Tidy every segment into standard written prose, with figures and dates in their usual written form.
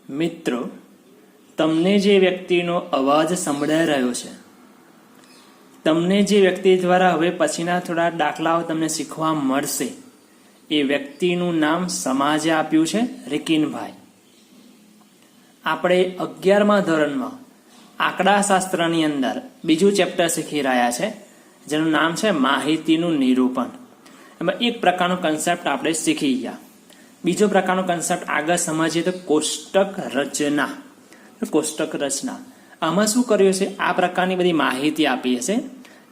મિત્રો, તમને જે વ્યક્તિનો અવાજ સંભળાઈ રહ્યો છે, તમને જે વ્યક્તિ દ્વારા હવે પછીના થોડા દાખલાઓ તમને શીખવા મળશે, એ વ્યક્તિનું નામ સમાજે આપ્યું છે રિકિનભાઈ. આપણે 11મા ધોરણમાં આંકડાશાસ્ત્રની અંદર બીજું ચેપ્ટર શીખી રહ્યા છે, જેનું નામ છે માહિતીનું નિરૂપણ. એમાં એક પ્રકારનો કન્સેપ્ટ આપણે શીખી ગયા. બીજો પ્રકારનો કન્સેપ્ટ આગળ સમજીએ તો કોષ્ટક રચના. કોષ્ટક રચના આમાં શું કર્યું છે, આ પ્રકારની બધી માહિતી આપી હશે,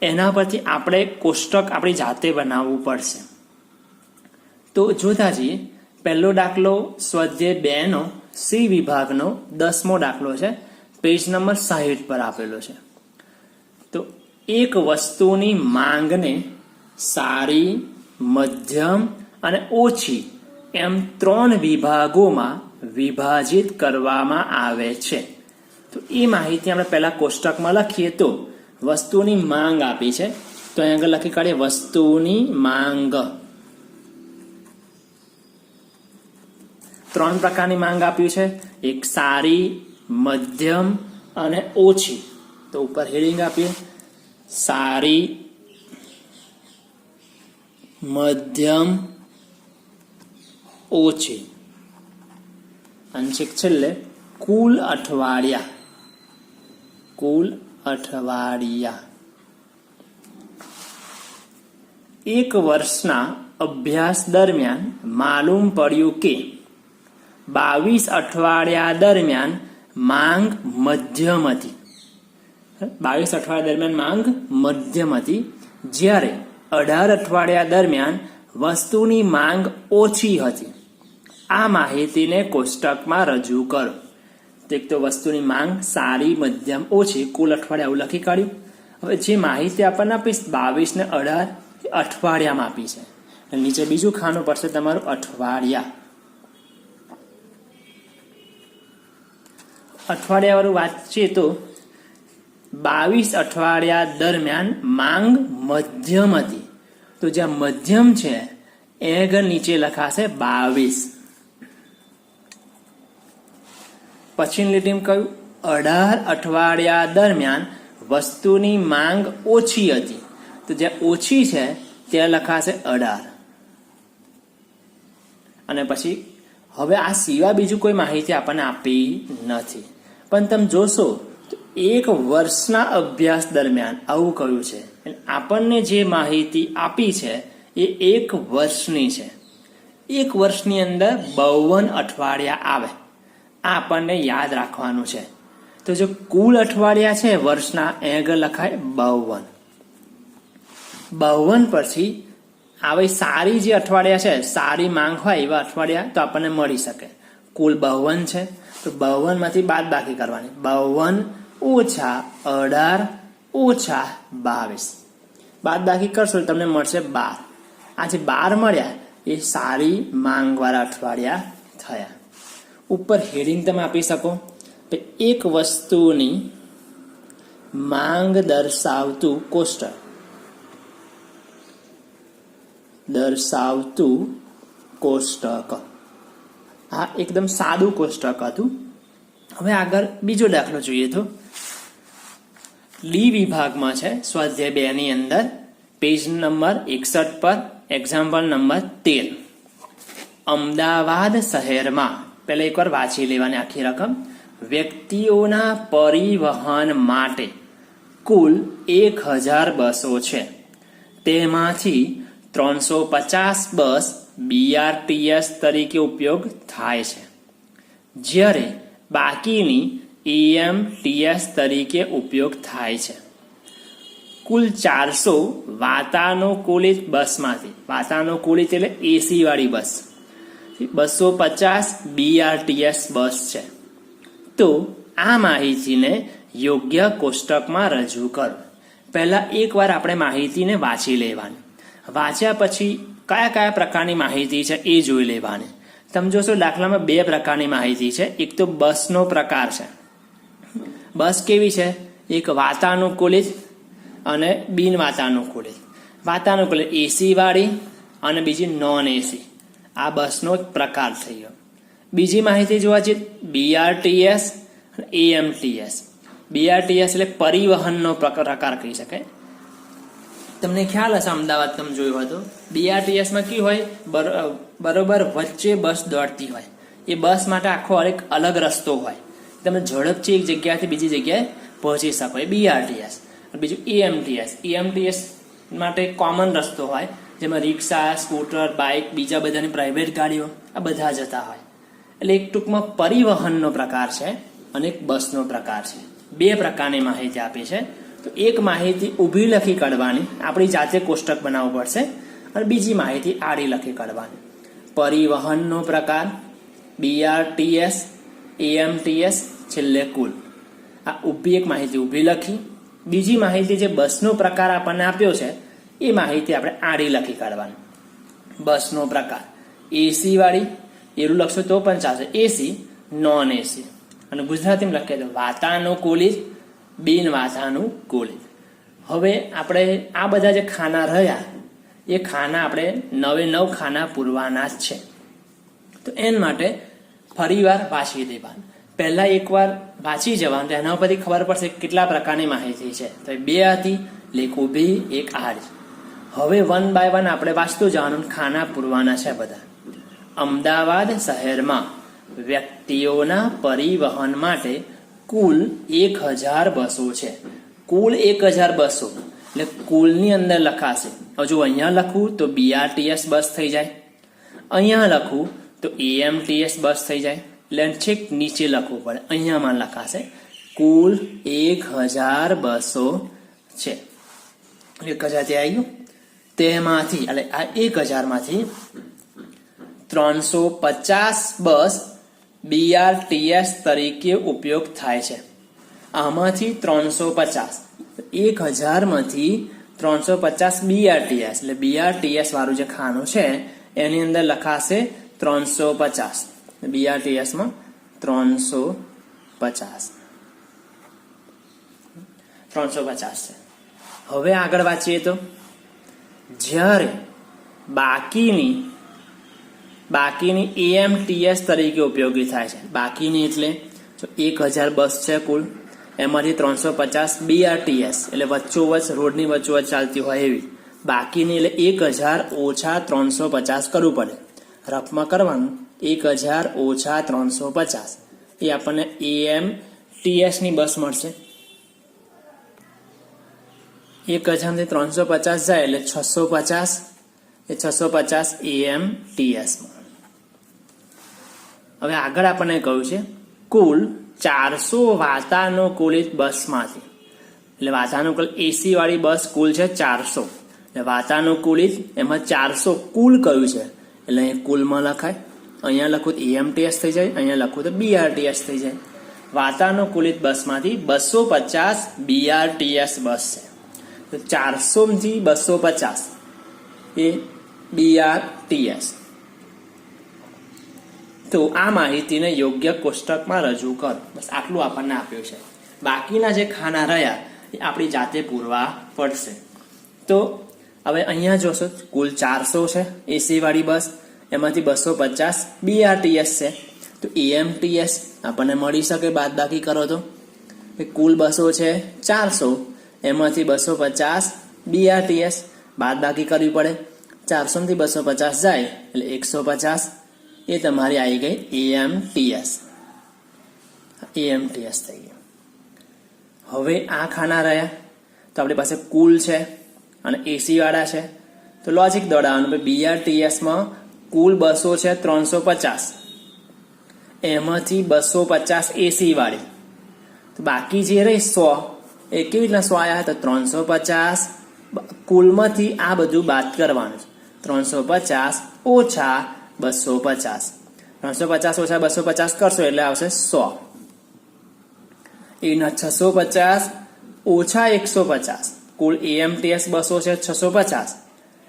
એના પરથી આપણે કોષ્ટક આપણી જાતે બનાવવું પડશે. તો જોતા જઈએ. પહેલો દાખલો સ્વાધ્યાય 2 નો સી વિભાગનો 10મો દાખલો છે, પેજ નંબર 60 પર આપેલો છે. તો એક વસ્તુની માંગને સારી, મધ્યમ અને ઓછી એમ 3 વિભાગોમાં વિભાજિત કરવામાં આવે છે. તો એ માહિતી આપણે પહેલા કોષ્ટકમાં લખીએ. તો વસ્તુની માંગ આપી છે, તો અહીં આગળ લખી કાઢીએ વસ્તુની માંગ. 3 પ્રકારની માંગ આપ્યું છે, એક સારી, મધ્યમ અને ઓછી. તો ઉપર હેડિંગ આપીએ સારી, મધ્યમ, ઓછી. અંશિક છેલ્લે કુલ અઠવાડિયા. કુલ અઠવાડિયા. એક વર્ષના અભ્યાસ દરમિયાન માલુમ પડ્યું કે 22 અઠવાડિયા દરમિયાન માંગ મધ્યમ હતી. 22 અઠવાડિયા દરમિયાન માંગ મધ્યમ હતી, જ્યારે 18 અઠવાડિયા દરમિયાન વસ્તુની માંગ ઓછી હતી. આ માહિતીને કોષ્ટકમાં રજૂ કરો. એક તો વસ્તુની માંગ સારી, મધ્યમ, ઓછી, કુલ અઠવાડિયા આવું લખી કાઢ્યું. હવે જે માહિતી આપણને આપીશ 22 ને 18 અઠવાડિયામાં આપી છે. નીચે બીજું ખાનું પડશે તમારું અઠવાડિયા. અઠવાડિયા વાળું વાંચીએ તો 22 અઠવાડિયા દરમિયાન માંગ મધ્યમ હતી. તો જ્યાં મધ્યમ છે એ આગળ નીચે લખાશે 22. પછીની લીટીમાં કહ્યું 18 અઠવાડિયા દરમિયાન વસ્તુની માંગ ઓછી હતી. તો જ્યાં ઓછી છે ત્યાં લખાશે 18. અને પછી હવે આ સિવાય બીજું કોઈ માહિતી આપણને આપી નથી. પણ તમે જોશો તો એક વર્ષના અભ્યાસ દરમિયાન આવું કહ્યું છે. આપણને જે માહિતી આપી છે એ એક વર્ષની છે. એક વર્ષની અંદર 52 અઠવાડિયા આવે. આ આપણને યાદ રાખવાનું છે. તો જો કુલ અઠવાડિયા છે વર્ષના, એ આગળ લખાય 52. 52 પછી આવે સારી જે અઠવાડિયા છે, સારી માંગ હોય એવા અઠવાડિયા તો આપણને મળી શકે. કુલ 52 છે, તો 52 માંથી બાદ બાકી કરવાની. 52 ઓછા 18 ઓછા 22. બાદ બાકી કરશો તો તમને મળશે 12. આ જે 12 મળ્યા એ સારી માંગ વાળા અઠવાડિયા થયા. ઉપર હેડિંગ તમે આપી શકો. એક વસ્તુની માંગ દર્શાવતું કોષ્ટક. દર્શાવતું કોષ્ટક. આ એકદમ સાદું કોષ્ટક હતું. હવે આગળ બીજો દાખલો જોઈએ તો ડી વિભાગમાં છે, સ્વાધ્યાય 2 ની અંદર પેજ નંબર 61 પર એક્ઝામ્પલ નંબર 13. અમદાવાદ શહેરમાં, પહેલા એકવાર વાંચી લેવાની આખી રકમ. વ્યક્તિઓના પરિવહન માટે કુલ 1000 બસો છે. તેમાંથી 350 બસ BRTS તરીકે ઉપયોગ થાય છે, જ્યારે બાકીની EMTS તરીકે ઉપયોગ થાય છે. કુલ 400 વાતાનુકૂલિત બસમાંથી, વાતાનુકૂલિત એટલે AC વાળી બસ, 250 BRTS બસ છે. તો આ માહિતીને યોગ્ય કોષ્ટકમાં રજૂ કરો. પહેલા એકવાર આપણે માહિતીને વાંચી લેવાની. વાંચ્યા પછી કયા કયા પ્રકારની માહિતી છે એ જોઈ લેવાની. તમે જોશો દાખલામાં 2 પ્રકારની માહિતી છે. એક તો બસનો પ્રકાર છે. બસ કેવી છે? એક વાતાનુકૂલિત અને બિન વાતાનુકૂલિત. વાતાનુકૂલિત AC વાળી અને બીજી નોન AC. આ બસનો એક પ્રકાર થઈ ગયો. બીજી માહિતી જોવા જઈએ BRTS અને AMTS. BRTS એટલે પરિવહનનો પ્રકાર કહી શકાય. તમને ખ્યાલ હશે અમદાવાદ તમે જોયું હતું BRTS માં કેવું હોય બરોબર વચ્ચે બસ દોડતી હોય. એ બસ માટે આખો એક અલગ રસ્તો હોય, તમે ઝડપથી એક જગ્યાથી બીજી જગ્યાએ પહોંચી શકો. એ BRTS. બીજું AMTS માટે કોમન રસ્તો હોય, જેમાં રિક્ષા, સ્કૂટર, બાઇક, બીજા બધાની પ્રાઇવેટ ગાડીઓ આ બધા જતા હોય. એટલે એક ટૂંકમાં પરિવહનનો પ્રકાર છે અને એક બસનો પ્રકાર છે. બે પ્રકારની માહિતી આપી છે. તો એક માહિતી ઊભી લખી કાઢવાની, આપણી જાતે કોષ્ટક બનાવવું પડશે, અને બીજી માહિતી આડી લખી કાઢવાની. પરિવહનનો પ્રકાર BRTS, AMTS, છેલ્લે કુલ. આ ઊભી એક માહિતી ઊભી લખી. બીજી માહિતી જે બસનો પ્રકાર આપણને આપ્યો છે એ માહિતી આપણે આડી લખી કાઢવાની. બસનો પ્રકાર AC વાળી એવું લખશો તો પણ ચાલશે, AC, નોન AC. અને ગુજરાતીમાં લખીએ તો વાતાનુકૂલિત, બિન વાતાનુકૂલિત. હવે આપણે આ બધા જે ખાના રહ્યા એ ખાના આપણે 9 ખાના પૂરવાના જ છે. તો એના માટે ફરીવાર વાંચી દેવાનું. પહેલા એકવાર વાંચી જવાનું, તો એના પરથી ખબર પડશે કેટલા પ્રકારની માહિતી છે. તો 2 હતી, લેખ ઊભી, એક આડી. હવે 1 બાય 1 આપણે વાંચતું જવાનું, ખાના પૂરવાના છે બધા. અમદાવાદ શહેરમાં વ્યક્તિઓના પરિવહન માટે કુલ 1000 બસો છે. કુલ 1000 બસો એટલે કુલની અંદર લખાશે. જો અહીંયા લખું તો BRTS બસ થઈ જાય, અહીંયા લખું તો AMTS બસ થઈ જાય. એટલે છેક નીચે લખવું પડે, અહીંયામાં લખાશે કુલ 1000 બસો છે. 1000 ત્યાં આવી ગયું. તેમાંથી એટલે આ 1000 માંથી 350 બસ BRTS તરીકે ઉપયોગ થાય છે. આમાંથી 350, 1000 માંથી 350 BRTS એટલે BRTS વાળું જે ખાનું છે એની અંદર લખાશે 350. BRTS માં 350 છે. હવે આગળ વાંચીએ તો જ્યારે બાકીની AMTS તરીકે ઉપયોગી થાય છે. બાકીની એટલે 1000 બસ છે કુલ, એમાંથી 350 BRTS એટલે વચ્ચોવચ રોડની વચ્ચોવચ ચાલતી હોય એવી. બાકીની એટલે 1000 ઓછા 350 કરવું પડે. રફમાં કરવાનું 1000 ઓછા 350 એ આપણને AMTS ની બસ મળશે. 1000 થી 350 જાય એટલે 650, એ 650 AMTS. હવે આગળ આપણને કહ્યું છે કુલ 400 વાતાનુકૂલિત બસમાંથી, એટલે વાતાનુકૂલિત AC વાળી બસ કુલ છે 400. એટલે વાતાનુકૂલિત એમાં 400 કુલ કહ્યું છે એટલે અહીં કુલમાં લખાય. અહીંયા લખું તો AMTS થઈ જાય, અહીંયા લખું તો BRTS થઈ જાય. વાતાનુકૂલિત બસમાંથી 250 BRTS બસ છે. તો 400 થી 250 એ BRTS. તો આ માહિતીને યોગ્ય કોષ્ટકમાં રજૂ કરો. બસ આટલું આપણને આપ્યું છે. બાકીના જે ખાના રહ્યા એ આપણી જાતે પૂરવા પડશે. તો હવે અહીંયા જોશો કુલ 400 છે AC વાળી બસ, એમાંથી 250 BRTS છે. તો AMTS આપણને મળી શકે બાદબાકી કરો તો. કુલ બસો છે 400, એમાંથી 250 BRTS બાદબાકી કરવી પડે. 400 થી 250 જાય એટલે 150, એ તમારી આવી ગઈ AMTS થઈ ગઈ. હવે આ ખાના રહ્યા તો આપણી પાસે કુલ છે અને AC વાળા છે. તો લોજિક દોડાવવાનું, BRTS માં કુલ બસો છે 350, એમાંથી 250 AC વાળી. તો બાકી જે રહી 100, એ કેવી રીતના 100 આવ્યા? તો 350 કુલમાંથી આ બધું બાદ કરવાનું. 350 ઓછા 250, 350 ઓછા 250 કરશો એટલે આવશે 100. એના 650 ઓછા 150, કુલ AMTS બસો છે 650,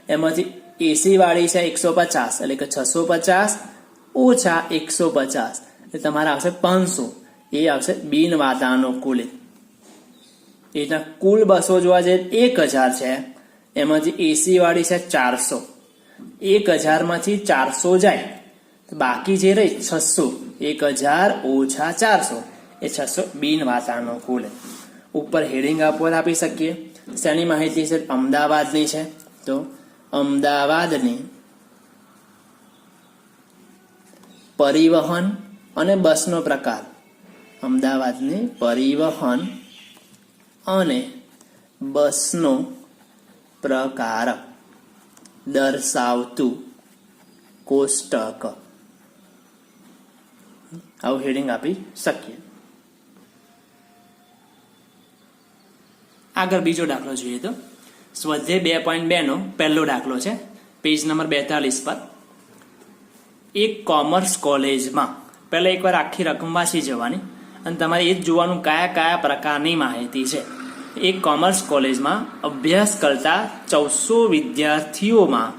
એમાંથી AC વાળી છે 150, એટલે કે 650 ઓછા 150 એટલે તમારે આવશે 500. એ આવશે બિન વાતાનુકૂલિત. એના કુલ બસો જોવા જઈએ 1000 છે, એમાંથી AC વાળી છે 400. 1000 માંથી 400 જાય બાકી જે રહી 600, 1000 ઓછા 400 એ 600 બિન વાચાણનો કુલ. ઉપર હેડિંગ આપી શકીએ. શેની માહિતી છે? અમદાવાદની છે. તો અમદાવાદની પરિવહન અને બસનો પ્રકાર. અમદાવાદની પરિવહન અને બસનો પ્રકાર દર્શાવતું કોષ્ટક. આવું હેડિંગ આપી શકીએ. આગળ બીજો દાખલો જોઈએ તો સ્વાધ્યાય 2.2 નો પહેલો દાખલો છે, પેજ નંબર 42 પર. એક કોમર્સ કોલેજમાં, પહેલા એકવાર આખી રકમ વાંચી જવાની અને તમારે એ જ જોવાનું કયા કયા પ્રકારની માહિતી છે. એક કોમર્સ કોલેજમાં અભ્યાસ કરતા 1400 વિદ્યાર્થીઓમાં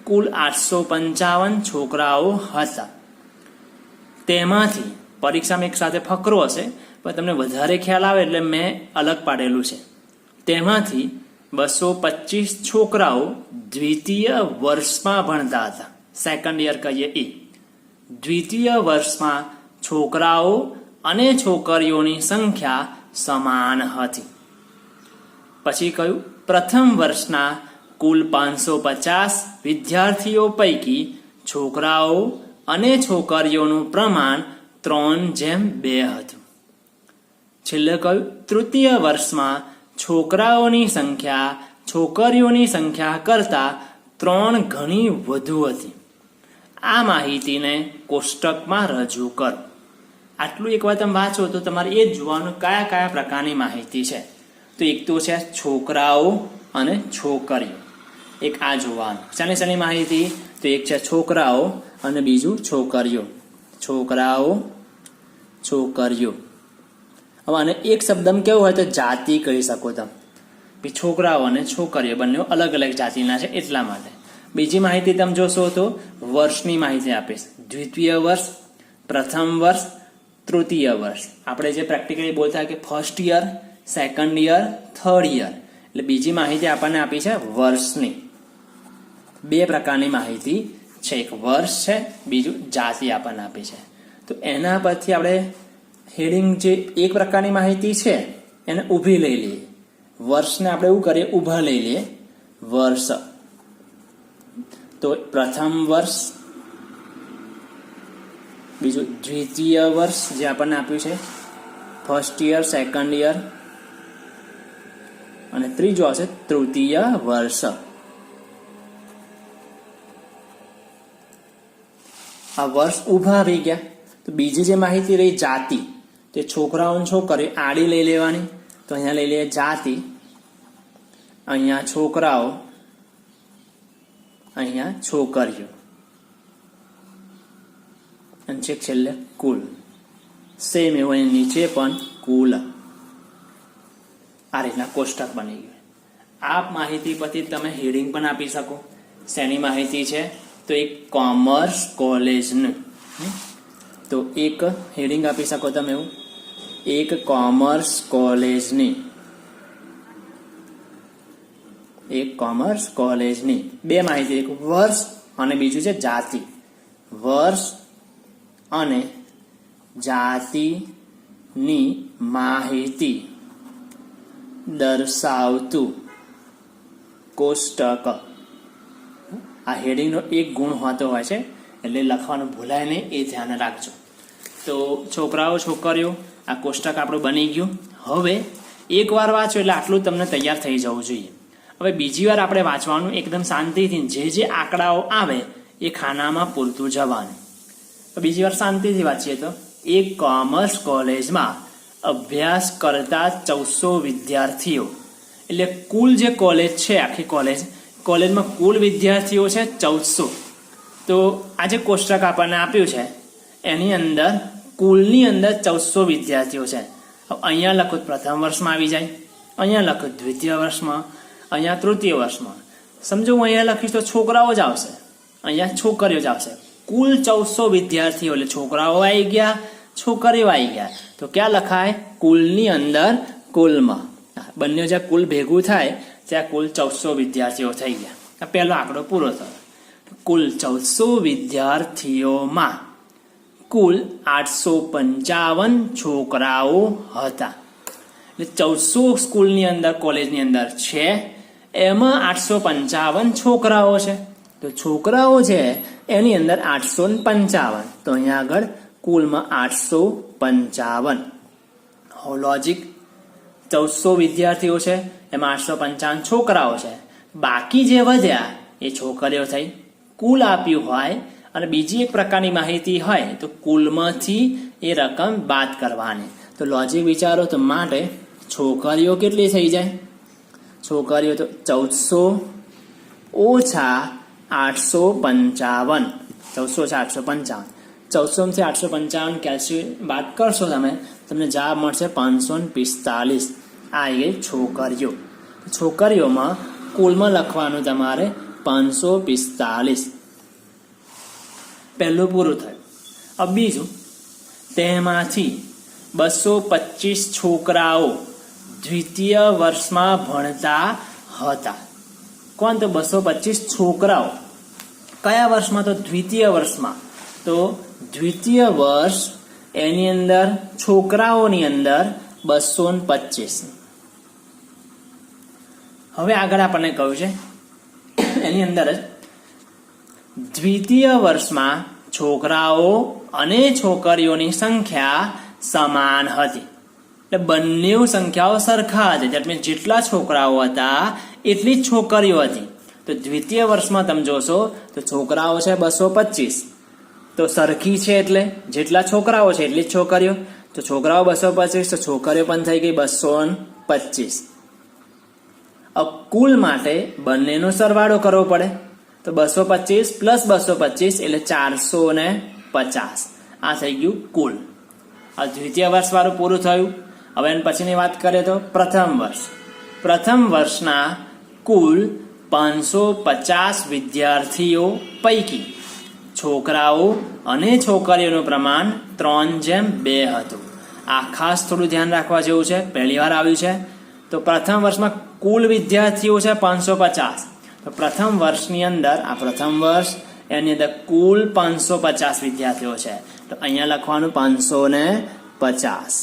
કુલ 855 છોકરાઓ હતા. તેમાંથી પરીક્ષામાં એક સાથે ફકરો હશે, પણ તમને વધારે ખ્યાલ આવે એટલે મેં અલગ પાડેલું છે. તેમાંથી 225 છોકરાઓ દ્વિતીય વર્ષમાં ભણતા હતા. સેકન્ડ યર કહીએ એ. દ્વિતીય વર્ષમાં છોકરાઓ અને છોકરીઓની સંખ્યા સમાન હતી. પછી કહ્યું પ્રથમ વર્ષના કુલ 550 વિદ્યાર્થીઓ પૈકી છોકરાઓ અને છોકરીઓનું પ્રમાણ 3:2 હતું. છેલ્લે કહ્યું તૃતીય વર્ષમાં છોકરાઓની સંખ્યા છોકરીઓની સંખ્યા કરતા 3 ગણી વધુ હતી. આ માહિતીને કોષ્ટકમાં રજૂ કરો. આટલું એકવાર તમે વાંચો તો તમારે એ જ જોવાનું કયા કયા પ્રકારની માહિતી છે. તો એક તો છે છોકરાઓ અને છોકરીઓ. એક આ જોવાનું. શાની શાની માહિતી? તો એક છે છોકરાઓ અને બીજું છોકરીઓ. છોકરાઓ છોકરીઓ. હવે આને એક શબ્દમાં કેવું હોય તો જાતિ કહી શકો તમે. છોકરાઓ અને છોકરીઓ બંને અલગ અલગ જાતિના છે એટલા માટે. બીજી માહિતી તમે જોશો તો વર્ષની માહિતી આપીશ. દ્વિતીય વર્ષ, પ્રથમ વર્ષ, તૃતીય વર્ષ. આપણે જે પ્રેક્ટિકલી બોલતા કે first year, second year, third year. એટલે બીજી માહિતી આપણને આપી છે વર્ષની. 2 પ્રકારની માહિતી છે. એક વર્ષ છે, બીજું જાતિ આપણને આપી છે. તો એના પરથી આપણે હેડિંગ જે એક પ્રકારની માહિતી છે એને ઊભી લઈ લઈએ. વર્ષને આપણે એવું કરીએ ઊભા લઈ લઈએ. વર્ષ. તો પ્રથમ વર્ષ, બીજું દ્વિતીય વર્ષ જે આપણને આપ્યું છે, ફર્સ્ટ યર, સેકન્ડ યર, અને ત્રીજો હશે તૃતીય વર્ષ. આ વર્ષ ઊભા આવી ગયા. તો બીજી જે માહિતી રહી જાતિ, તે છોકરાઓ છોકરીઓ આડી લઈ લેવાની. તો અહીંયા લઈ લઈએ જાતિ, અહીંયા છોકરાઓ, અહીંયા છોકરીઓ, અને છેક છેલ્લે કુલ. સેમ એવું અહીં નીચે પણ કુલ. આ રીતના કોષ્ટક બની ગયું. આ માહિતી પરથી તમે હેડિંગ પણ આપી શકો. શેની માહિતી છે? તો એક કોમર્સ કોલેજનું. તો એક હેડિંગ આપી શકો તમે એવું, એક કોમર્સ કોલેજની. એક કોમર્સ કોલેજની 2 માહિતી, એક વર્ષ અને બીજું છે જાતિ. વર્ષ અને જાતિની માહિતી દર્શાવતું કોષ્ટક. આ હેડિંગનો એક ગુણ હોતો હોય છે એટલે લખવાનું ભૂલાય નહીં, એ ધ્યાન રાખજો. તો છોકરાઓ છોકરીઓ આ કોષ્ટક આપણું બની ગયું. હવે એકવાર વાંચો એટલે આટલું તમને તૈયાર થઈ જવું જોઈએ. હવે બીજી વાર આપણે વાંચવાનું એકદમ શાંતિથી. જે આંકડાઓ આવે એ ખાનામાં પૂરતું જવાનું. તો બીજી વાર શાંતિથી વાંચીએ તો એક કોમર્સ કોલેજમાં અભ્યાસ કરતા 1400 વિદ્યાર્થીઓ. એટલે કુલ જે કોલેજ છે, આખી કોલેજમાં કુલ વિદ્યાર્થીઓ છે 1400. તો આ જે કોષ્ટક આપણને આપ્યું છે એની અંદર કુલની અંદર 1400 વિદ્યાર્થીઓ છે. અહીંયા લખો પ્રથમ વર્ષમાં આવી જાય, અહીંયા લખો દ્વિતીય વર્ષમાં, અહીંયા તૃતીય વર્ષમાં. સમજો હું અહીંયા લખીશ તો છોકરાઓ જ આવશે, અહીંયા છોકરીઓ જ આવશે. કુલ 1400 વિદ્યાર્થીઓ એટલે છોકરાઓ આવી ગયા, છોકરીઓ આવી ગયા. તો ક્યાં લખાય? કુલની અંદર કુલમાં. બંને જ્યાં કુલ ભેગું થાય ત્યાં કુલ 1400 વિદ્યાર્થીઓ થઈ ગયા. આ પહેલો આંકડો પૂરો થયો. કુલ 1400 વિદ્યાર્થીઓમાં કુલ 855 છોકરાઓ હતા. એટલે 1400 સ્કૂલની અંદર, કોલેજની અંદર છે, એમાં 855 છોકરાઓ છે. તો છોકરાઓ છે એની અંદર 855, તો અહીંયા આગળ કુલમાં 855. લોજિક, 1400 વિદ્યાર્થીઓ છે, એમાં 855 છોકરાઓ છે, બાકી જે વધ્યા એ છોકરીઓ થઈ. કુલ આપ્યું હોય અને બીજી એક પ્રકારની માહિતી હોય તો કુલમાંથી એ રકમ બાદ કરવાની. તો લોજિક વિચારો તો માટે છોકરીઓ કેટલી થઈ જાય? છોકરીઓ તો 1400 ઓછા 855. 1400 ઓછા 855. 1400 માંથી 855 કેલ્સ્યુમ બાદ કરશો તમે, તમને જવાબ મળશે 545. આ આવી ગઈ છોકરીઓ. છોકરીઓમાં કુલમાં લખવાનું તમારે 545. પહેલું પૂરું થયું. अब બીજું, તેમાંથી 225 છોકરાઓ દ્વિતીય વર્ષમાં ભણતા હતા. કોણ? તો 225 છોકરાઓ કયા વર્ષમાં? તો દ્વિતીય વર્ષમાં. તો દ્વિતીય વર્ષ એની અંદર છોકરાઓની અંદર 225. હવે આગળ આપણને કહ્યું છે એની અંદર જ દ્વિતીય વર્ષમાં છોકરાઓ અને છોકરીઓની સંખ્યા સમાન હતી. એટલે બંને સંખ્યાઓ સરખા હતી. એટલે જેટલા છોકરાઓ હતા એટલી જ છોકરીઓ હતી. તો દ્વિતીય વર્ષમાં તમે જોશો તો છોકરાઓ છે 225, તો સરખી છે એટલે જેટલા છોકરાઓ છે એટલી જ છોકરીઓ. તો છોકરાઓ 225, તો છોકરીઓ પણ થઈ ગઈ 225. કુલ માટે બંનેનો સરવાળો કરવો પડે. તો 225 પ્લસ 225 એટલે 450. આ થઈ ગયું કુલ. આ દ્વિતીય વર્ષ વાળું પૂરું થયું. હવે એની પછીની વાત કરીએ તો પ્રથમ વર્ષ. પ્રથમ વર્ષના કુલ 550 વિદ્યાર્થીઓ પૈકી છોકરાઓ અને છોકરીઓનું પ્રમાણ 3:2 હતું. આ ખાસ થોડું ધ્યાન રાખવા જેવું છે, પહેલી વાર આવ્યું છે. તો પ્રથમ વર્ષમાં કુલ વિદ્યાર્થીઓ છે 550. તો પ્રથમ વર્ષની અંદર, આ પ્રથમ વર્ષ એની અંદર કુલ 550 વિદ્યાર્થીઓ છે. તો અહીંયા લખવાનું 550.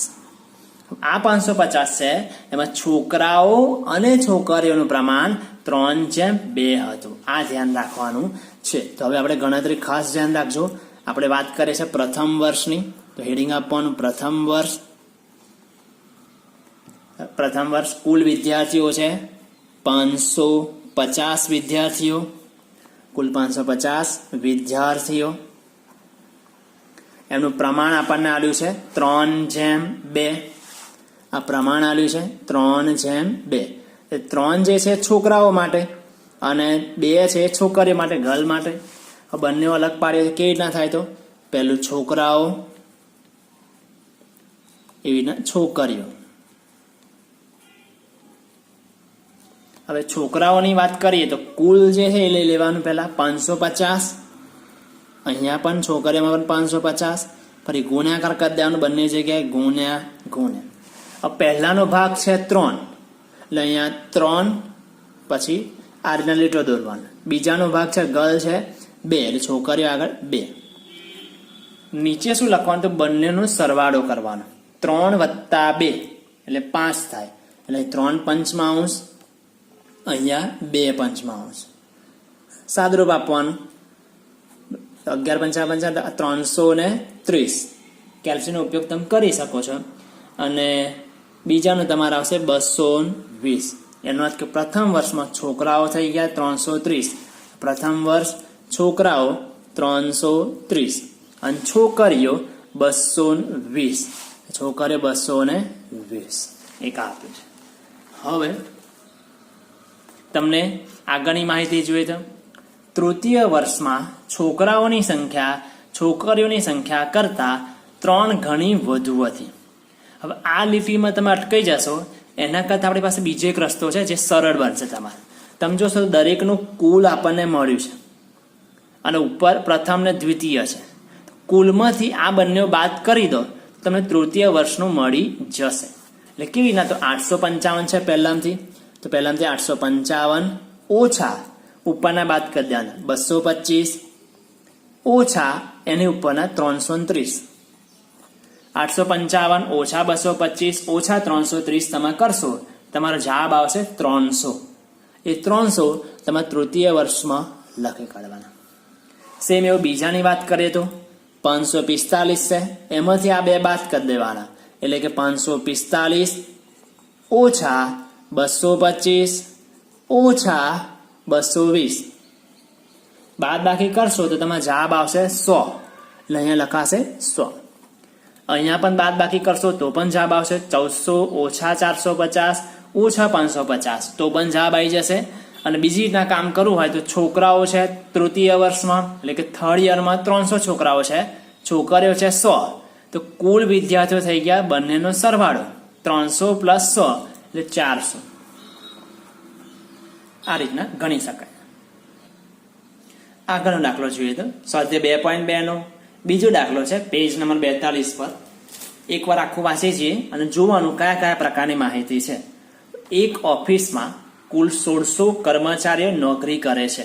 આ 550 છે એમાં છોકરાઓ અને છોકરીઓનું પ્રમાણ 3:2 હતું. આ ધ્યાન રાખવાનું છે. તો હવે આપણે ગણતરી ખાસ ધ્યાન રાખજો. આપણે વાત કરીએ છીએ પ્રથમ વર્ષની. તો હેડિંગ આપવાનું પ્રથમ વર્ષ. પ્રથમ વર્ષ કુલ વિદ્યાર્થીઓ છે 550 વિદ્યાર્થીઓ. કુલ 550 વિદ્યાર્થીઓ. એમનું પ્રમાણ આપણને આપ્યું છે 3:2. આ પ્રમાણ આપ્યું છે 3:2. 3 જે છે છોકરાઓ માટે અને 2 છે છોકરીઓ માટે, ગર્લ માટે. બંને અલગ પાડીએ કેવી રીતના થાય? તો પહેલું છોકરાઓ, એવી રીતના છોકરીઓ. હવે છોકરાઓની વાત કરીએ તો કુલ જે છે એ લઈ લેવાનું પહેલા 550. અહીંયા પણ છોકરીઓમાં પણ 550. ફરી ગુણ્યાકાર કરી દેવાનું બંને જગ્યાએ, ગુણ્યા. હવે પહેલાનો ભાગ છે 3, એટલે અહીંયા 3, પછી આ રીતના લીટો દોરવાનો. બીજાનો ભાગ છે ગર્લ છે 2, એટલે છોકરીઓ આગળ 2. નીચે શું લખવાનું? તો બંનેનો સરવાળો કરવાનો. 3 + 2 એટલે 5 થાય. એટલે 3 પંચમાંશ, અહીંયા 2 પંચમાંશ. સાદરૂપ આપવાનું. 11 × 5 = 330. કેલ્સ્યુમનો ઉપયોગ તમે કરી શકો છો. અને બીજાનું તમારે આવશે 220. એનો અર્થ કે પ્રથમ વર્ષમાં છોકરાઓ થઈ ગયા 330. પ્રથમ વર્ષ છોકરાઓ 330 અને છોકરીઓ 220. છોકરીઓ 220 એક આપ્યું છે. હવે તમને આગળની માહિતી જોઈએ તો તૃતીય વર્ષમાં છોકરાઓની સંખ્યા છોકરીઓની સંખ્યા કરતા 3 ગણી વધુ હતી. હવે આ લીટીમાં તમે અટકાઈ જશો. એના કરતાં આપણી પાસે બીજો એક રસ્તો છે જે સરળ બનશે તમારે. તમે જોશો દરેકનું કુલ આપણને મળ્યું છે અને ઉપર પ્રથમ ને દ્વિતીય છે. કુલમાંથી આ બંને બાદ કરી દો, તમને તૃતીય વર્ષનું મળી જશે. એટલે કેવી રીતના? તો 855 છે પહેલાંથી. તો પહેલાંથી 855 ઓછા ઉપરના બાદ કરી દેવાના 225 ઓછા એની ઉપરના 330. 855 ઓછા 225 ઓછા 330 તમે કરશો, તમારો જવાબ આવશે 300. એ 300 તમે તૃતીય વર્ષમાં લખી કાઢવાના. સેમ એવું બીજાની વાત કરીએ તો 545 છે, એમાંથી આ બે બાદ કરી દેવાના, એટલે કે 545 ઓછા 225 ઓછા 220. બાદ બાકી કરશો તો તમારો જવાબ આવશે 100. એટલે અહીંયા લખાશે 100. અહીંયા પણ બાદ બાકી કરશો તો પણ જવાબ આવશે 1400 ઓછા 450 ઓછા 550, તો પણ જવાબ આવી જશે. અને બીજી રીતના કામ કરવું હોય તો છોકરાઓ છે તૃતીય વર્ષમાં, એટલે કે થર્ડ યરમાં 300 છોકરાઓ છે, છોકરીઓ છે 100, તો કુલ વિદ્યાર્થીઓ થઈ ગયા બંનેનો સરવાળો 300 પ્લસ 100 એટલે 400. આ રીતના ગણી શકાય. આગળનો દાખલો જોઈએ તો સ્વાધ્યાય 2.2 નો બીજો દાખલો છે, પેજ નંબર 42 પર. એકવાર આખું વાંચી જઈએ અને જોવાનું કયા કયા પ્રકારની માહિતી છે. એક ઓફિસમાં કુલ 1600 કર્મચારીઓ નોકરી કરે છે.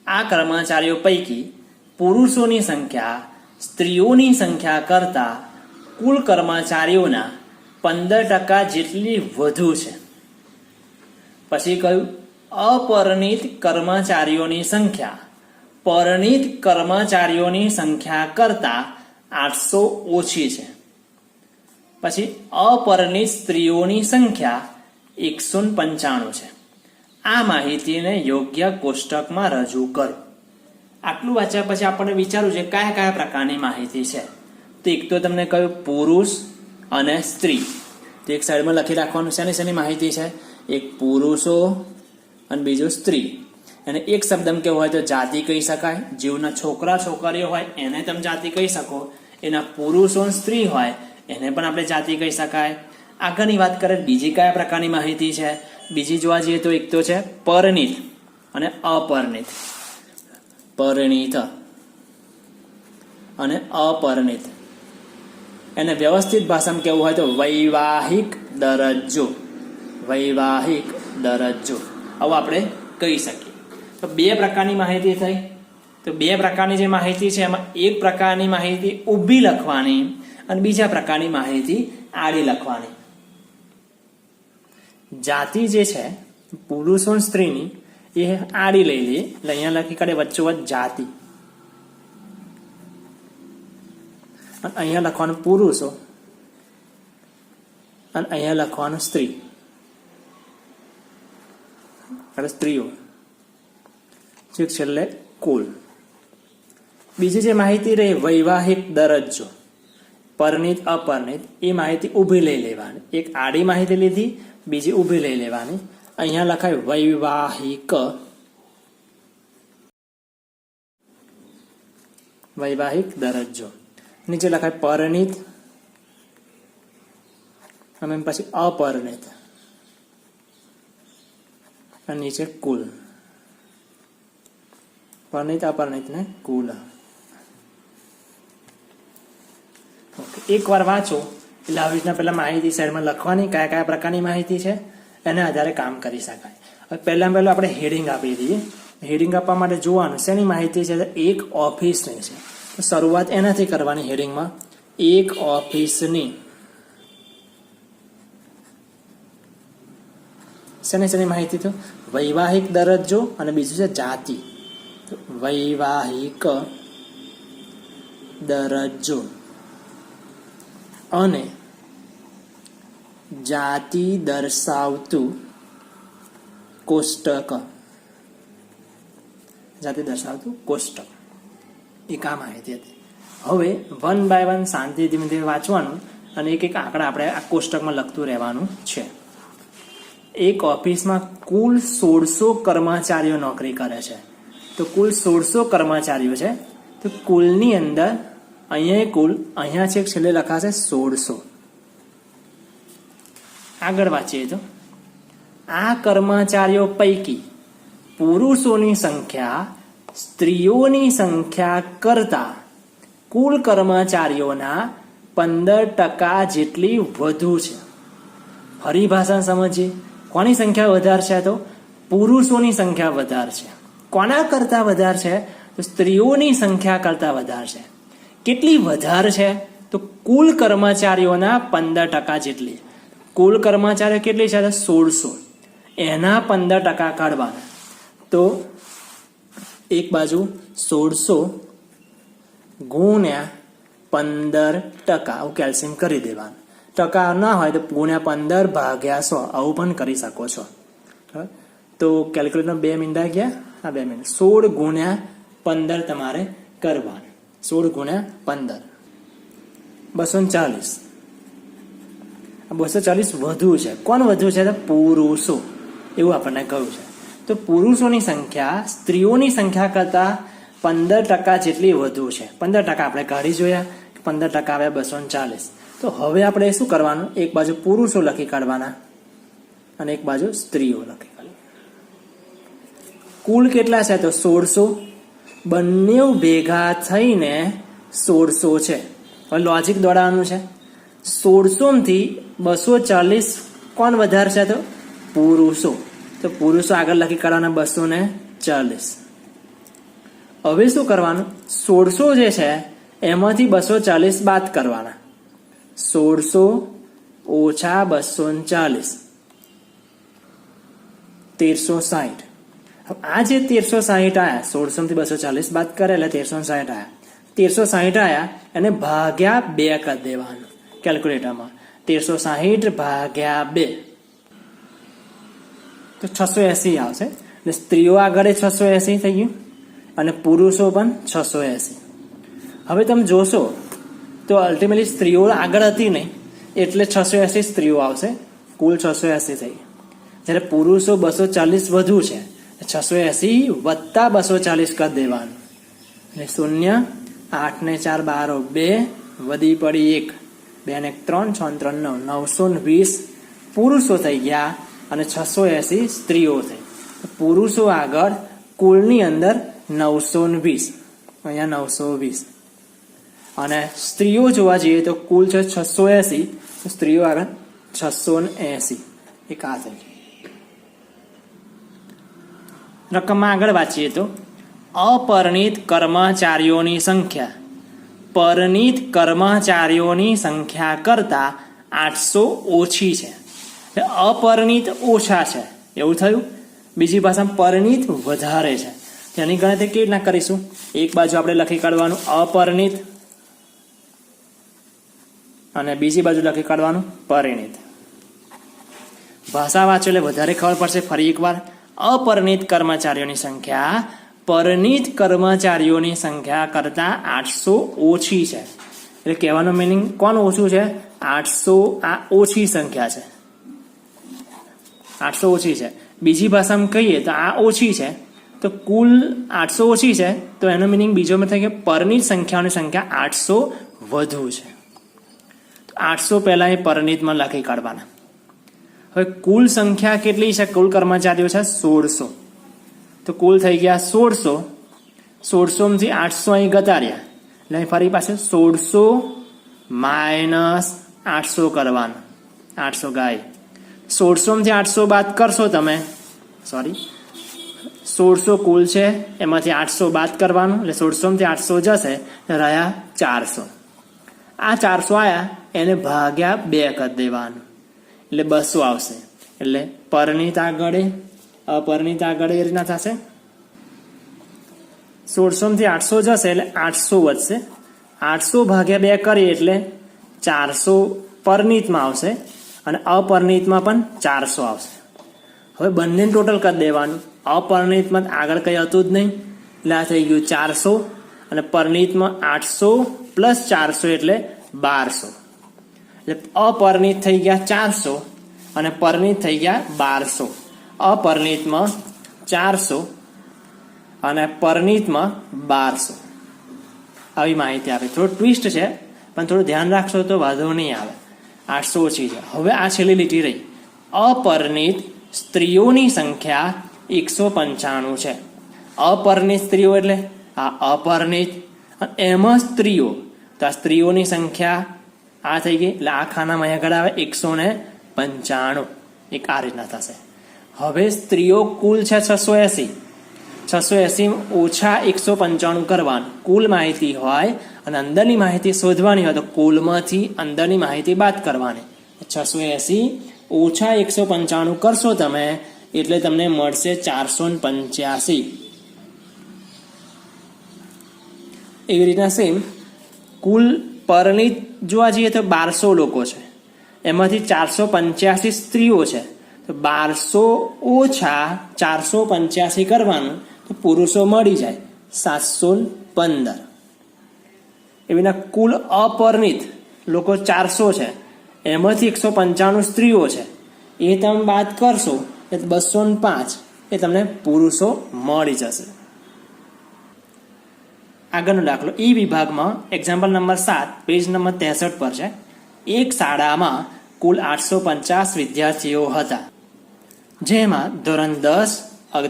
આ કર્મચારીઓ પૈકી પુરુષોની સંખ્યા સ્ત્રીઓની સંખ્યા કરતા કુલ કર્મચારીઓના 15% જેટલી વધુ છે. પછી કહ્યું અપરિણિત કર્મચારીઓની સંખ્યા પરિણિત કર્મચારીઓની સંખ્યા કરતા 800 ઓછી છે. પછી અપરિણિત સ્ત્રીઓની સંખ્યા 195 છે. આ માહિતીને યોગ્ય કોષ્ટકમાં રજૂ કરો. આટલું વાંચ્યા પછી આપણને વિચારવું છે કયા કયા પ્રકારની માહિતી છે. તો એક તો તમને કહ્યું પુરુષ અને સ્ત્રી, તો એક સાઈડમાં લખી રાખવાનું શેની માહિતી છે. એક પુરુષો અને બીજો સ્ત્રી. અને એક શબ્દમાં કેવું હોય તો જાતિ કહી શકાય. જેઓના છોકરા છોકરીઓ હોય એને તમે જાતિ કહી શકો, એના પુરુષો અને સ્ત્રી હોય એને પણ આપણે જાતિ કહી શકાય. આગળની વાત કરીએ બીજી કયા પ્રકારની માહિતી છે. બીજી જોવા જઈએ તો એક તો છે પરિણિત અને અપરિણિત. પરિણિત અને અપરિણિત. એને વ્યવસ્થિત ભાષામાં કેવું હોય તો વૈવાહિક દરજ્જો. વૈવાહિક દરજ્જો આવું આપણે કહી શકીએ. તો બે પ્રકારની માહિતી થઈ. તો બે પ્રકારની જે માહિતી છે એમાં એક પ્રકારની માહિતી ઊભી લખવાની અને બીજા પ્રકારની માહિતી આડી લખવાની. જાતિ જે છે પુરુષો અને સ્ત્રીની એ આડી લઈ લઈએ, એટલે અહીંયા લખી કાઢે વચ્ચોવચ્ચ જાતિ. અહીંયા લખવાનું પુરુષો અને અહીંયા લખવાનું સ્ત્રી, એટલે સ્ત્રીઓ. છેલ્લે કુલ. બીજી જે માહિતી રહી વૈવાહિક દરજ્જો પરિણિત અપરિણિત, એ માહિતી ઊભી લઈ લેવાની. એક આડી માહિતી લીધી, બીજી ઊભી લઈ લેવાની. અહીંયા લખાય વૈવાહિક. વૈવાહિક દરજ્જો. નીચે લખાય પરિણિત અને પછી અપરિણિત અને નીચે કુલ. પરિણિત અપરિણિત ને કુલ. એકવાર વાંચો એટલે આવી રીતના પહેલા માહિતી સાઈડમાં લખવાની, કયા કયા પ્રકારની માહિતી છે એના આધારે કામ કરી શકાય. હવે પહેલા આપણે હેડિંગ આપી દઈએ. હેડિંગ આપવા માટે જોવાનું શેની માહિતી છે. એક ઓફિસની છે, તો શરૂઆત એનાથી કરવાની. હેડિંગમાં એક ઓફિસની શેની માહિતી તો વૈવાહિક દરજ્જો અને બીજું છે જાતિ. વૈવાહિક દરજ્જો અને જાતિ દર્શાવતું કોષ્ટક. જાતિ દર્શાવતું કોષ્ટક એ આ માહિતી હતી. હવે 1 બાય 1 શાંતિ ધીમે ધીમે વાંચવાનું અને એક એક આંકડા આપણે આ કોષ્ટકમાં લખતું રહેવાનું છે. એક ઓફિસમાં કુલ 1600 કર્મચારીઓ નોકરી કરે છે. તો કુલ 1600 કર્મચારીઓ છે. તો કુલની અંદર અહીંયા કુલ, અહીંયા છે છેલ્લે લખાશે 1600. આગળ વાંચીએ તો આ કર્મચારીઓ પૈકી પુરુષોની સંખ્યા સ્ત્રીઓની સંખ્યા કરતા કુલ કર્મચારીઓના 15% જેટલી વધુ છે. ફરી ભાષા સમજીએ. કોની સંખ્યા વધારે છે તો પુરુષોની સંખ્યા વધારે છે. કોના કરતા વધારે છે? તો સ્ત્રીઓની સંખ્યા કરતા વધારે છે. કેટલી વધારે છે? તો કુલ કર્મચારીઓના 15% જેટલી. કુલ કર્મચારીઓ કેટલી છે? 1600. એના 15% કાઢવાના. તો એક બાજુ 1600 ગુણ્યા 15%, આવું કેલ્શિયમ કરી દેવાનું. ટકા ના હોય તો ગુણ્યા 15 ભાગ્યા 100, આવું પણ કરી શકો છો. તો કેલ્ક્યુલેટર 2 મિનિટ ગયા. હા, 2 મિનિટ. 16 ગુણ્યા 15 તમારે કરવાનું. 16 ગુણ્યા 15 240. 240 વધુ છે. કોણ વધુ છે? તો પુરુષો, એવું આપણને કહ્યું છે. તો પુરુષોની સંખ્યા સ્ત્રીઓની સંખ્યા કરતા 15% જેટલી વધુ છે. 15% આપણે કાઢી જોયા. 15% આવ્યા 240. તો હવે આપણે શું કરવાનું? એક બાજુ પુરુષો લખી કાઢવાના અને એક બાજુ સ્ત્રીઓ લખી કાઢવાના. કુલ કેટલા છે? તો 1600. બંને ભેગા થઈને 1600 છે. હવે લોજિક દોડાવવાનું છે. 1600 થી 240 કોણ વધારે છે? તો પુરુષો. તો પુરુષો આગળ લખી કાઢવાના 240. હવે શું કરવાનું? 1600 જે છે એમાંથી 240 બાદ કરવાના. 1600 ઓછા 240 1360. આ જે 1360 આયા, 1600 થી 240 બાદ કરે એટલે 1360 આયા. 1360 આયા એને ભાગ્યા 2 કરી દેવાનું કેલ્ક્યુલેટરમાં. 1360 ભાગ્યા 2 તો 680 આવશે. એટલે સ્ત્રીઓ આગળ 680 થઈ ગયું અને પુરુષો પણ 680. હવે તમે જોશો તો અલ્ટિમેટલી સ્ત્રીઓ આગળ હતી નહીં એટલે 680 સ્ત્રીઓ આવશે. કુલ 680 થઈ. જ્યારે પુરુષો 240 વધુ છે, 680 વત્તા 240 કરી દેવાનું. એટલે 0, 8 ને 4 12 2, વધી પડી 1, 2 ને 3 6 3 9, 920 પુરુષો થઈ ગયા અને 680 સ્ત્રીઓ થઈ. પુરુષો આગળ કુલની અંદર 920, અહીંયા 920 અને સ્ત્રીઓ જોવા જઈએ તો કુલ છે 680, તો સ્ત્રીઓ આગળ 680. એક આ થઈ. રકમમાં આગળ વાંચીએ તો અપરિણિત કર્મચારીઓની સંખ્યા પરિણિત કર્મચારીઓની સંખ્યા કરતા 800 ઓછી છે. એટલે અપરિણિત ઓછા છે એવું થયું. બીજી ભાષામાં પરિણિત વધારે છે. તેની ગણતરી કેવી રીતના કરીશું? એક બાજુ આપણે લખી કાઢવાનું અપરિણિત અને બીજી બાજુ લખી કાઢવાનું પરિણિત. ભાષા વાંચો એટલે વધારે ખબર પડશે. ફરી એકવાર, અપરિણિત કર્મચારીઓની સંખ્યા પરિણિત કર્મચારીઓની સંખ્યા કરતા 800 ઓછી છે. એટલે કહેવાનો મિનિંગ કોણ ઓછું છે? 800 આ ઓછી સંખ્યા છે. 800 ઓછી છે. બીજી ભાષામાં કહીએ તો આ ઓછી છે, તો કુલ 800 ઓછી છે, તો એનો મિનિંગ બીજો થાય કે પરિણિત સંખ્યાઓની સંખ્યા 800 વધુ છે. 800 પહેલા એ પરિણિતમાં લખી કાઢવાના. હવે કુલ સંખ્યા કેટલી છે? કુલ કર્મચારીઓ છે 1600. તો કુલ થઈ ગયા 1600. 1600 થી 800 અહીં ઘટાડ્યા એટલે ફરી પાછું 1600 માઇનસ 800 કરવાનું. 800 ગાય 1600 થી 800 બાદ કરશો તમે, સોરી 1600 કુલ છે એમાંથી 800 બાદ કરવાનું એટલે 1600 થી 800 જશે, રહ્યા 400. આ 400 આયા એને ભાગ્યા 2 કરી દેવાનું એટલે 200 આવશે. એટલે પરિણિત આગળ અપરિણિત આગળ એ રીતના થશે. 1600 થી 800 જશે એટલે 800 વધશે. 800 ભાગ્યા 2 કરીએ એટલે 400 પરિણિતમાં આવશે અને અપરિણિતમાં પણ 400 આવશે. હવે બંને ટોટલ કરી દેવાનું. અપરિણિતમાં આગળ કંઈ હતું જ નહીં એટલે આ થઈ ગયું 400 અને પરિણિતમાં 800 પ્લસ 400 એટલે 1200. એટલે અપરિણિત થઈ ગયા 400 અને પરિણિત થઈ ગયા 1200. અપરિણિતમાં 400 અને પરિણિતમાં 1200. આવી માહિતી આપે. થોડું ટ્વિસ્ટ છે પણ થોડું ધ્યાન રાખશો તો વાંધો નહીં આવે. 800 ઓછી છે. હવે આ છેલ્લી લીટી રહી. અપરિણિત સ્ત્રીઓની સંખ્યા 195 છે. અપરિણિત સ્ત્રીઓ એટલે આ અપરિણિત, એમાં સ્ત્રીઓ, તો આ સ્ત્રીઓની સંખ્યા આ થઈ ગઈ એટલે આ ખાનામાં અહીંયા આગળ આવે 195. એક આ રીતના થશે. હવે સ્ત્રીઓ કુલ છે 680. 680 ઓછા 195 કરવાનું. કુલ માહિતી હોય અને અંદરની માહિતી શોધવાની હોય તો કુલમાંથી અંદરની માહિતી બાદ કરવાની. 680 ઓછા 195 કરશો તમે એટલે તમને મળશે 485. એવી રીતના સેમ કુલ પરણિત જોવા જઈએ તો 1200 લોકો છે, એમાંથી 485 સ્ત્રીઓ છે, તો 1200 ઓછા 485 કરવાનું તો પુરુષો મળી જાય 715. એવી રીતના કુલ અપરણિત લોકો 400 છે, એમાંથી 195 સ્ત્રીઓ છે, એ તમે બાદ કરશો એટલે 205 એ તમને પુરુષો મળી જશે. આગળનો દાખલો ઈ વિભાગમાં એક્ઝામ્પલ નંબર 7 પેજ નંબર 63 પર છે. એક શાળામાં કુલ 850 વિદ્યાર્થીઓ હતા, જેમાં ધોરણ 10,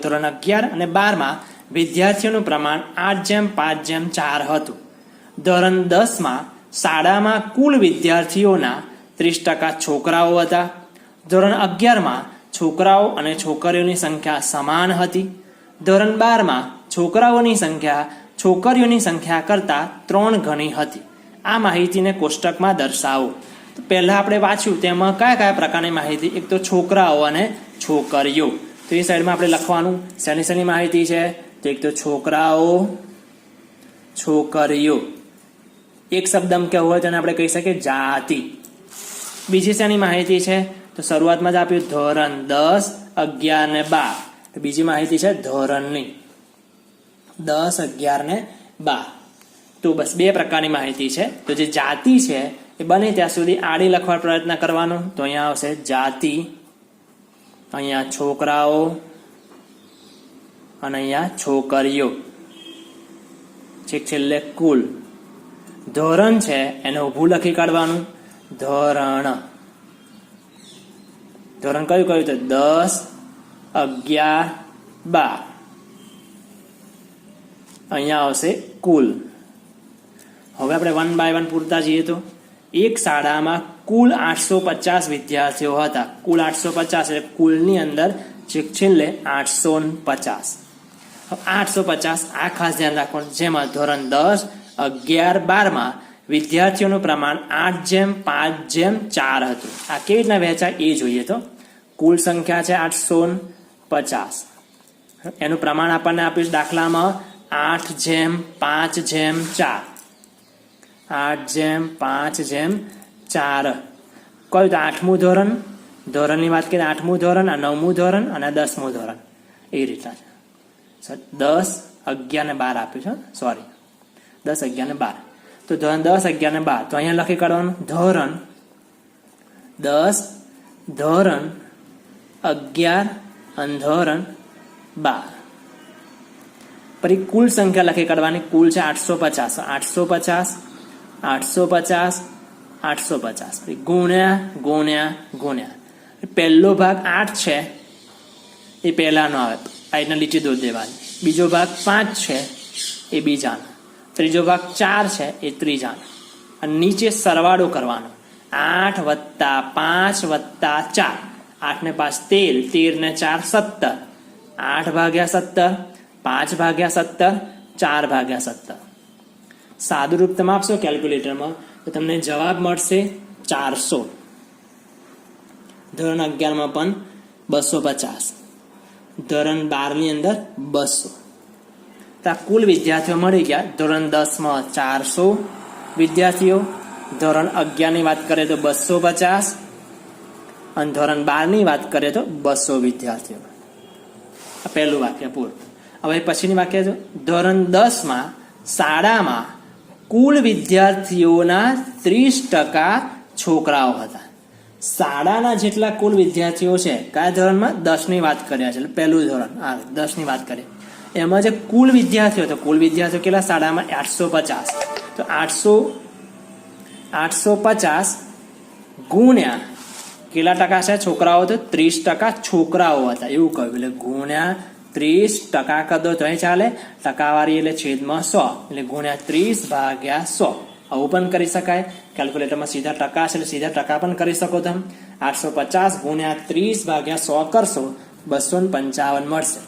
ધોરણ 11 અને 12માં વિદ્યાર્થીઓનું પ્રમાણ 8:5:4 હતું. ધોરણ 10માં શાળામાં કુલ વિદ્યાર્થીઓના 30% છોકરાઓ હતા. ધોરણ 11માં છોકરાઓ અને છોકરીઓની સંખ્યા સમાન હતી. ધોરણ 12માં છોકરાઓની સંખ્યા છોકરીઓની સંખ્યા કરતાં 3 ગણી હતી. આ માહિતીને કોષ્ટકમાં દર્શાવો. તો પહેલા આપણે વાંચ્યું તેમાં કયા કયા પ્રકારની માહિતી, એક તો છોકરાઓ અને છોકરીઓ. તો એ સાઈડમાં આપણે લખવાનું શેની માહિતી છે, તો એક તો છોકરાઓ છોકરીઓ. એક શબ્દમાં કહેવું હોય તો આપણે કહી શકીએ જાતિ. બીજી શેની માહિતી છે, તો શરૂઆતમાં જ આપ્યું ધોરણ 10, 11 ને 12. તો બીજી માહિતી છે ધોરણની 10, 11 ને 12. તો બસ 2 પ્રકારની માહિતી છે. તો જે જાતિ છે એ બને ત્યાં સુધી આડી લખવા પ્રયત્ન કરવાનો. તો અહીંયા આવશે જાતિ, અહીંયા છોકરાઓ અને અહીંયા છોકરીઓ, છેલ્લે કુલ. ધોરણ છે એને ઊભું લખી કાઢવાનું, ધોરણ. ધોરણ કયું તો 10, 11, 12. અહીંયા આવશે કુલ. હવે આપણે 1 by 1 પૂરતા જઈએ તો એક શાળામાં કુલ 850 વિદ્યાર્થીઓ હતા. કુલ 850 એટલે કુલની અંદર છેલ્લે 850. 850 આ ખાસ ધ્યાન રાખવાનું, જેમાં ધોરણ 10, 11, 12માં વિદ્યાર્થીઓનું પ્રમાણ 8:5:4 હતું. આ કેવી રીતના વહેંચાય એ જોઈએ તો કુલ સંખ્યા છે 850, એનું પ્રમાણ આપણને આપ્યું દાખલામાં 8:5:4. 8:5:4 કયું તો 8મું ધોરણ. ધોરણની વાત કરીએ 8મું ધોરણ, આ 9મું ધોરણ અને 10મું ધોરણ. એ રીતના છે. 10, 11 ને 12 આપ્યું છે, સોરી 10, 11 ને 12. તો ધોરણ 10, 11 ને 12 તો અહીંયા લખી કાઢવાનું ધોરણ 10, ધોરણ 11 અને ધોરણ 12. પછી કુલ સંખ્યા લખી કાઢવાની. કુલ છે 850. 850, 850, 850 ગુણ્યા ગુણ્યા ગુણ્યા. પહેલો ભાગ 8 છે એ પહેલાનો આવે, આ રીતના લીટી દોરી દેવાની. બીજો ભાગ 5 છે એ બીજાનો. ત્રીજો ભાગ 4 છે એ ત્રીજાનો. અને નીચે સરવાળો કરવાનો. 8 + 5 + 4. 8 ને 5 13, 13 ને 4 17. 8/17, 5/17, 4/17. સાદું રૂપ તમે આપશો કેલ્ક્યુલેટરમાં તો તમને જવાબ મળશે 400. ધોરણ 11માં પણ 250, ધોરણ 12ની અંદર 200. તો આ કુલ વિદ્યાર્થીઓ મળી ગયા. ધોરણ 10માં 400 વિદ્યાર્થીઓ, ધોરણ 11ની વાત કરીએ તો 250 અને ધોરણ 12ની વાત કરીએ તો 200 વિદ્યાર્થીઓ. આ પહેલું વાક્ય પૂરું. હવે પછીની વાક્ય જો ધોરણ 10માં શાળામાં કુલ વિદ્યાર્થીઓના 30% છોકરાઓ હતા. શાળાના જેટલા કુલ વિદ્યાર્થીઓ છે કયા ધોરણમાં 10ની વાત કર્યા છે, એટલે પહેલું ધોરણ 10ની વાત કરીએ. એમાં જે કુલ વિદ્યાર્થીઓ, તો કુલ વિદ્યાર્થીઓ કેટલા શાળામાં 850. તો 850 ગુણ્યા કેટલા ટકા છે છોકરાઓ, તો 30% છોકરાઓ હતા એવું કહ્યું. એટલે ગુણ્યા 30% કરી દો તો ચાલે. ટકાવારી એટલે છેદમાં 100, એટલે ગુણ્યા 30/100. આવું પણ કરી શકાય. કેલ્ક્યુલેટરમાં સીધા ટકા છે એટલે સીધા ટકા પણ કરી શકો તમે. 850 ગુણ્યા 30/100 કરશો 255 મળશે.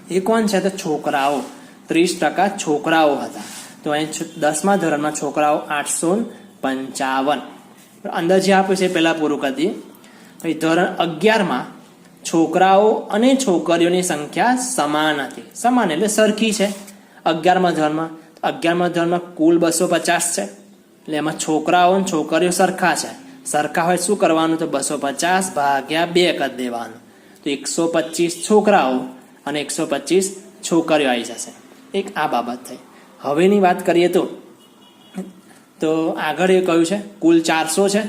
એ કોણ છે? તો છોકરાઓ. 30% છોકરાઓ હતા. તો અહીં 10મા ધોરણમાં છોકરાઓ 855. અંદર જે આપ્યું છે પેલા પૂરું કરી દઈએ. પછી ધોરણ 11માં છોકરાઓ અને છોકરીઓની સંખ્યા સમાન હતી. સમાન એટલે સરખી છે. 11મા ધોરણમાં કુલ 250 છે. એટલે એમાં છોકરાઓ અને છોકરીઓ સરખા છે. સરખા હોય શું કરવાનું? તો 250 ભાગ્યા 2 કરી દેવાનું. તો 125 છોકરાઓ અને 125 છોકરીઓ આવી જશે. એક આ બાબત થઈ. હવેની વાત કરીએ તો આગળ એ કહ્યું છે કુલ 400 છે.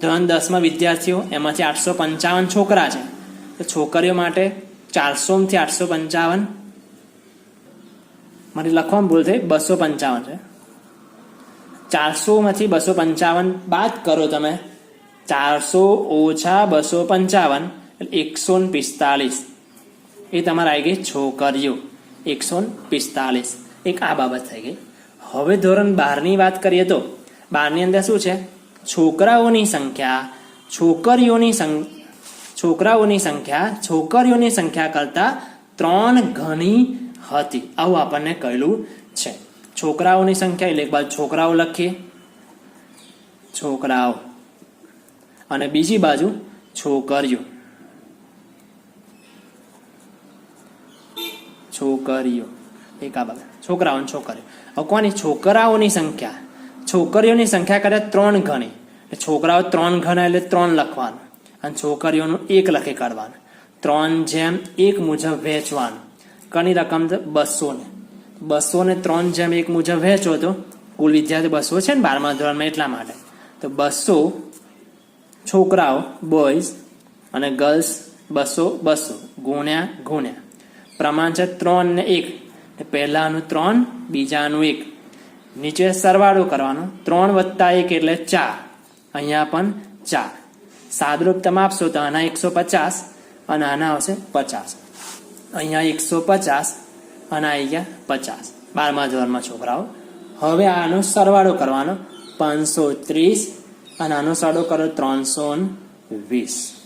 ધોરણ 10માં વિદ્યાર્થીઓ, એમાંથી 855 છોકરા છે. તો છોકરીઓ માટે 400 માંથી 855, મારી લખવામાં ભૂલ થઈ, 255 છે. 400 માંથી 255 બાદ કરો તમે. 400 ઓછા 255 એટલે 145. એ તમારે આવી ગઈ છોકરીઓ 145. એક આ બાબત થઈ ગઈ. હવે ધોરણ 12ની વાત કરીએ તો 12ની અંદર શું છે? છોકરાઓની સંખ્યા છોકરીઓની સંખ્યા કરતા 3 ગણી હતી. આવું આપણને કહેલું છે. છોકરાઓની સંખ્યા એટલે એક બાજુ છોકરાઓ લખીએ, છોકરાઓ, અને બીજી બાજુ છોકરીઓ. એક આ બાબત છોકરાઓ અને છોકરીઓ. હવે કોની? છોકરાઓની સંખ્યા છોકરીઓની સંખ્યા કરતા 3 ગણી. છોકરાઓ 3 ગણા એટલે 3 લખવાનું અને છોકરીઓનું 1 લખી કાઢવાનું. 3:1 મુજબ વહેંચવાનું. કની રકમ? 200 ને 3:1 મુજબ વહેંચો તો કુલ વિદ્યાર્થી 200 છે ને 12મા ધોરણમાં, એટલા માટે. તો 200 છોકરાઓ બોયઝ અને ગર્લ્સ 200 ગુણ્યા પ્રમાણ છે 3 ને 1. પહેલાનું 3, બીજાનું 1. નીચે સરવાળો કરવાનો. 3 વત્તા 1 એટલે 4. અહીંયા પણ 4. સાદરૂપ તમે આપશો તો આના 150 અને આના આવશે 50. અહીંયા 150 અને આવી ગયા 50. 12મા ધોરણમાં છોકરાઓ. હવે આનો સરવાળો કરવાનો. 530 અને આનો સરવાળો કરો 320.